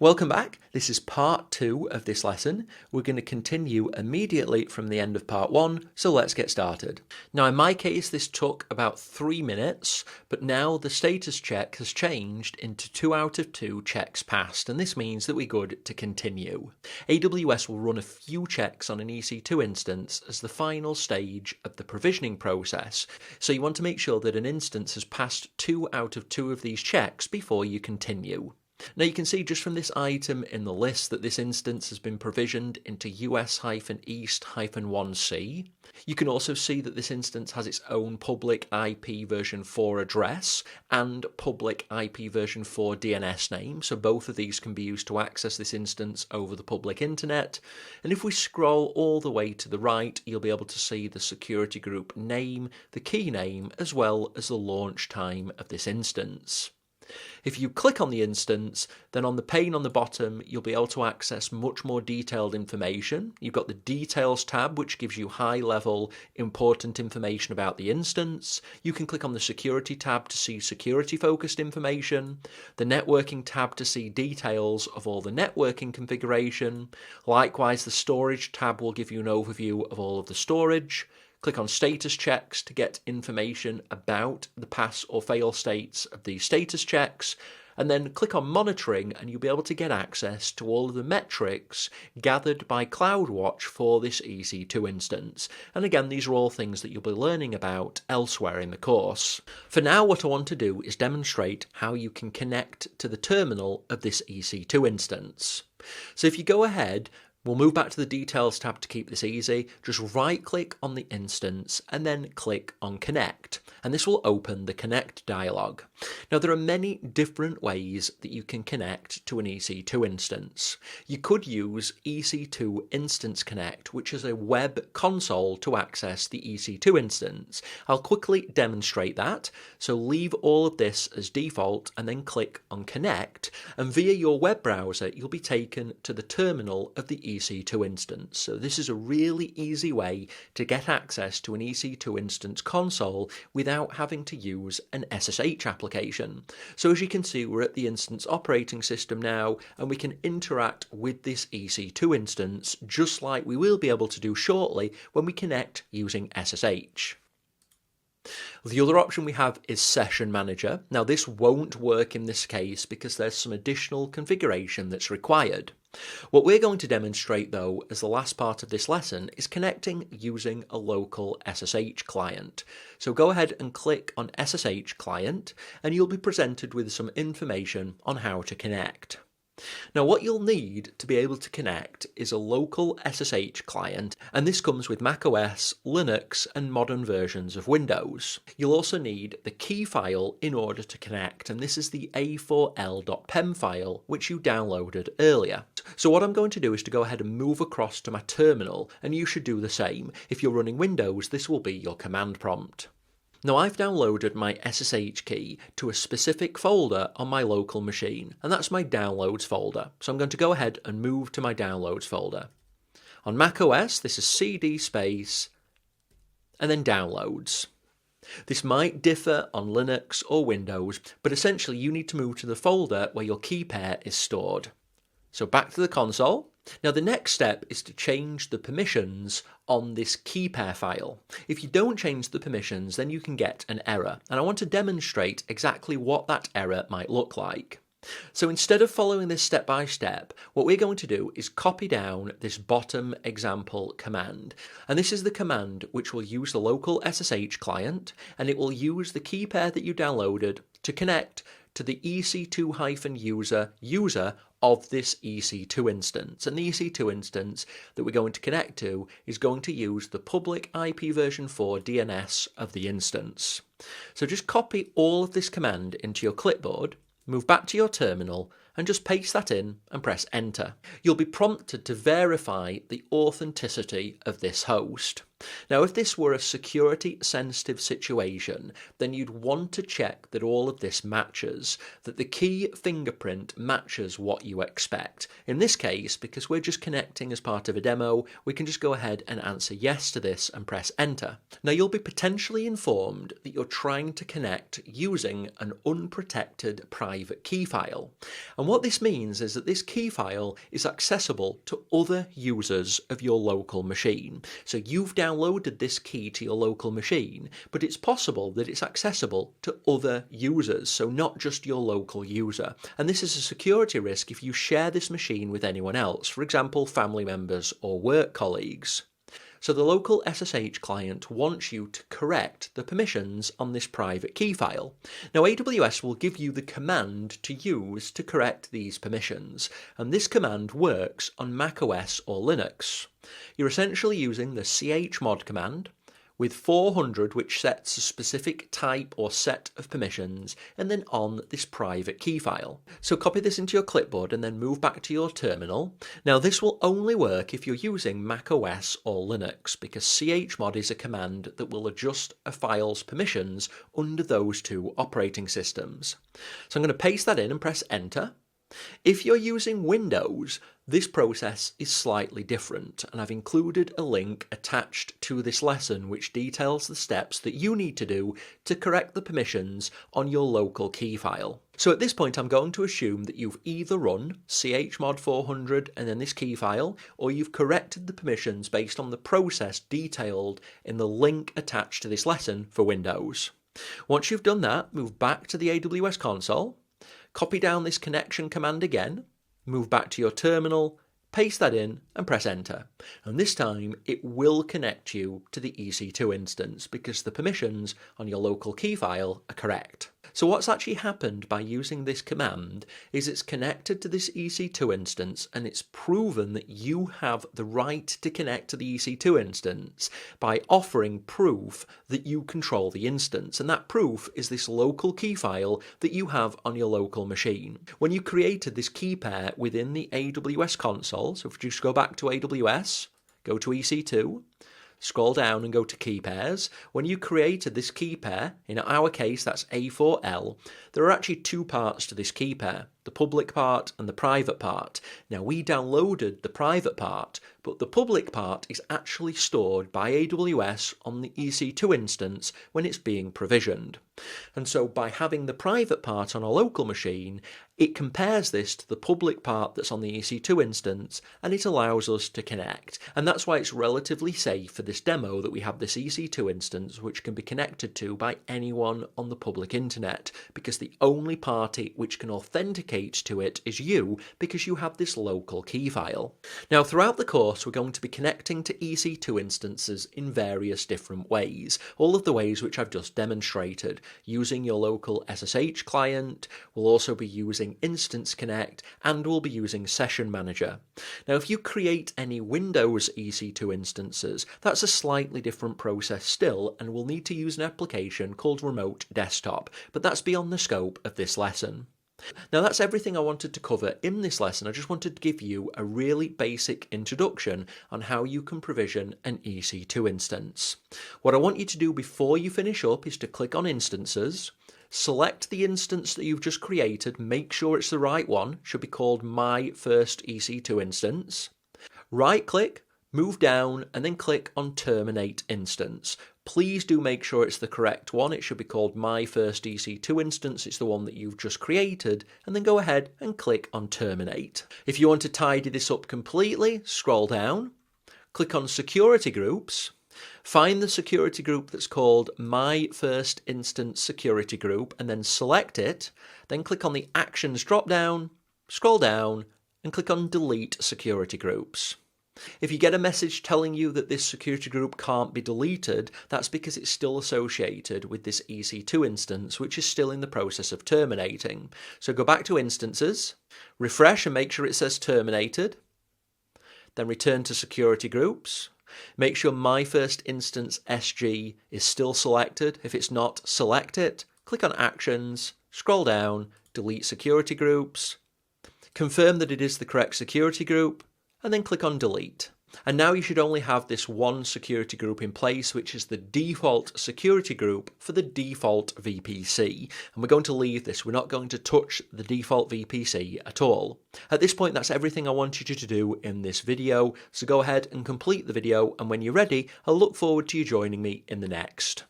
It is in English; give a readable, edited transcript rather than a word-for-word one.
Welcome back. This is part 2 of this lesson. We're going to continue immediately from the end of part 1, so let's get started. Now in my case this took about 3 minutes, but now the status check has changed into 2 out of 2 checks passed, and this means that we're good to continue. AWS will run a few checks on an EC2 instance as the final stage of the provisioning process, so you want to make sure that an instance has passed 2 out of 2 of these checks before you continue. Now you can see just from this item in the list that this instance has been provisioned into US-East-1C. You can also see that this instance has its own public IP version 4 address and public IP version 4 DNS name, so both of these can be used to access this instance over the public internet. And if we scroll all the way to the right, you'll be able to see the security group name, the key name, as well as the launch time of this instance. If you click on the instance, then on the pane on the bottom, you'll be able to access much more detailed information. You've got the Details tab, which gives you high-level, important information about the instance. You can click on the Security tab to see security-focused information, the Networking tab to see details of all the networking configuration. Likewise, the Storage tab will give you an overview of all of the storage. Click on Status Checks to get information about the pass or fail states of these status checks, and then click on Monitoring and you'll be able to get access to all of the metrics gathered by CloudWatch for this EC2 instance. And again, these are all things that you'll be learning about elsewhere in the course. For now, what I want to do is demonstrate how you can connect to the terminal of this EC2 instance. So if you go ahead, we'll move back to the Details tab to keep this easy. Just right-click on the instance and then click on Connect, and this will open the Connect dialog. Now there are many different ways that you can connect to an EC2 instance. You could use EC2 Instance Connect, which is a web console to access the EC2 instance. I'll quickly demonstrate that, so leave all of this as default and then click on Connect, and via your web browser you'll be taken to the terminal of the EC2 instance. So this is a really easy way to get access to an EC2 instance console without having to use an SSH application. So as you can see, we're at the instance operating system now, and we can interact with this EC2 instance just like we will be able to do shortly when we connect using SSH. The other option we have is Session Manager. Now this won't work in this case because there's some additional configuration that's required. What we're going to demonstrate though as the last part of this lesson is connecting using a local SSH client. So go ahead and click on SSH client and you'll be presented with some information on how to connect. Now what you'll need to be able to connect is a local SSH client, and this comes with macOS, Linux and modern versions of Windows. You'll also need the key file in order to connect, and this is the a4l.pem file which you downloaded earlier. So what I'm going to do is to go ahead and move across to my terminal, and you should do the same. If you're running Windows, this will be your command prompt. Now I've downloaded my SSH key to a specific folder on my local machine, and that's my Downloads folder. So I'm going to go ahead and move to my Downloads folder. On macOS, this is CD space, and then Downloads. This might differ on Linux or Windows, but essentially you need to move to the folder where your key pair is stored. So back to the console. Now the next step is to change the permissions on this key pair file. If you don't change the permissions, then you can get an error, and I want to demonstrate exactly what that error might look like. So instead of following this step by step, what we're going to do is copy down this bottom example command, and this is the command which will use the local SSH client, and it will use the key pair that you downloaded to connect to the EC2-user of this EC2 instance. And the EC2 instance that we're going to connect to is going to use the public IP version 4 DNS of the instance. So just copy all of this command into your clipboard, move back to your terminal, and just paste that in and press enter. You'll be prompted to verify the authenticity of this host. Now, if this were a security-sensitive situation, then you'd want to check that all of this matches, that the key fingerprint matches what you expect. In this case, because we're just connecting as part of a demo, we can just go ahead and answer yes to this and press enter. Now, you'll be potentially informed that you're trying to connect using an unprotected private key file. And what this means is that this key file is accessible to other users of your local machine. So you've downloaded this key to your local machine, but it's possible that it's accessible to other users, so not just your local user. And this is a security risk if you share this machine with anyone else, for example, family members or work colleagues. So the local SSH client wants you to correct the permissions on this private key file. Now, AWS will give you the command to use to correct these permissions, and this command works on macOS or Linux. You're essentially using the chmod command with 400, which sets a specific type or set of permissions, and then on this private key file. So copy this into your clipboard and then move back to your terminal. Now, this will only work if you're using macOS or Linux, because chmod is a command that will adjust a file's permissions under those two operating systems. So I'm going to paste that in and press enter. If you're using Windows, this process is slightly different, and I've included a link attached to this lesson which details the steps that you need to do to correct the permissions on your local key file. So at this point, I'm going to assume that you've either run chmod 400 and then this key file, or you've corrected the permissions based on the process detailed in the link attached to this lesson for Windows. Once you've done that, move back to the AWS console. Copy down this connection command again, move back to your terminal, paste that in and press enter. And this time it will connect you to the EC2 instance because the permissions on your local key file are correct. So what's actually happened by using this command is it's connected to this EC2 instance, and it's proven that you have the right to connect to the EC2 instance by offering proof that you control the instance, and that proof is this local key file that you have on your local machine. When you created this key pair within the AWS console, so if you just go back to AWS, go to EC2, scroll down and go to key pairs. When you created this key pair, in our case that's A4L, there are actually two parts to this key pair, the public part and the private part. Now, we downloaded the private part, but the public part is actually stored by AWS on the EC2 instance when it's being provisioned. And so by having the private part on a local machine, it compares this to the public part that's on the EC2 instance, and it allows us to connect. And that's why it's relatively safe for this demo that we have this EC2 instance which can be connected to by anyone on the public internet, because the only party which can authenticate to it is you, because you have this local key file. Now, throughout the course, we're going to be connecting to EC2 instances in various different ways, all of the ways which I've just demonstrated. Using your local SSH client, we'll also be using Instance Connect, and we'll be using Session Manager. Now, if you create any Windows EC2 instances, that's a slightly different process still, and we'll need to use an application called Remote Desktop, but that's beyond the scope of this lesson. Now, that's everything I wanted to cover in this lesson. I just wanted to give you a really basic introduction on how you can provision an EC2 instance. What I want you to do before you finish up is to click on Instances, select the instance that you've just created, make sure it's the right one, should be called My First EC2 Instance, right click, move down and then click on Terminate Instance. Please do make sure it's the correct one. It should be called My First EC2 Instance. It's the one that you've just created, and then go ahead and click on Terminate. If you want to tidy this up completely, scroll down, click on Security Groups, find the security group that's called My First Instance Security Group, and then select it, then click on the Actions drop-down, scroll down, and click on Delete Security Groups. If you get a message telling you that this security group can't be deleted, that's because it's still associated with this EC2 instance, which is still in the process of terminating. So go back to Instances, refresh and make sure it says Terminated, then return to Security Groups. Make sure My First Instance SG is still selected. If it's not, select it, click on Actions, scroll down, Delete Security Groups, confirm that it is the correct security group, and then click on Delete. And now you should only have this one security group in place, which is the default security group for the default VPC. And we're going to leave this. We're not going to touch the default VPC at all. At this point, that's everything I wanted you to do in this video. So go ahead and complete the video. And when you're ready, I'll look forward to you joining me in the next.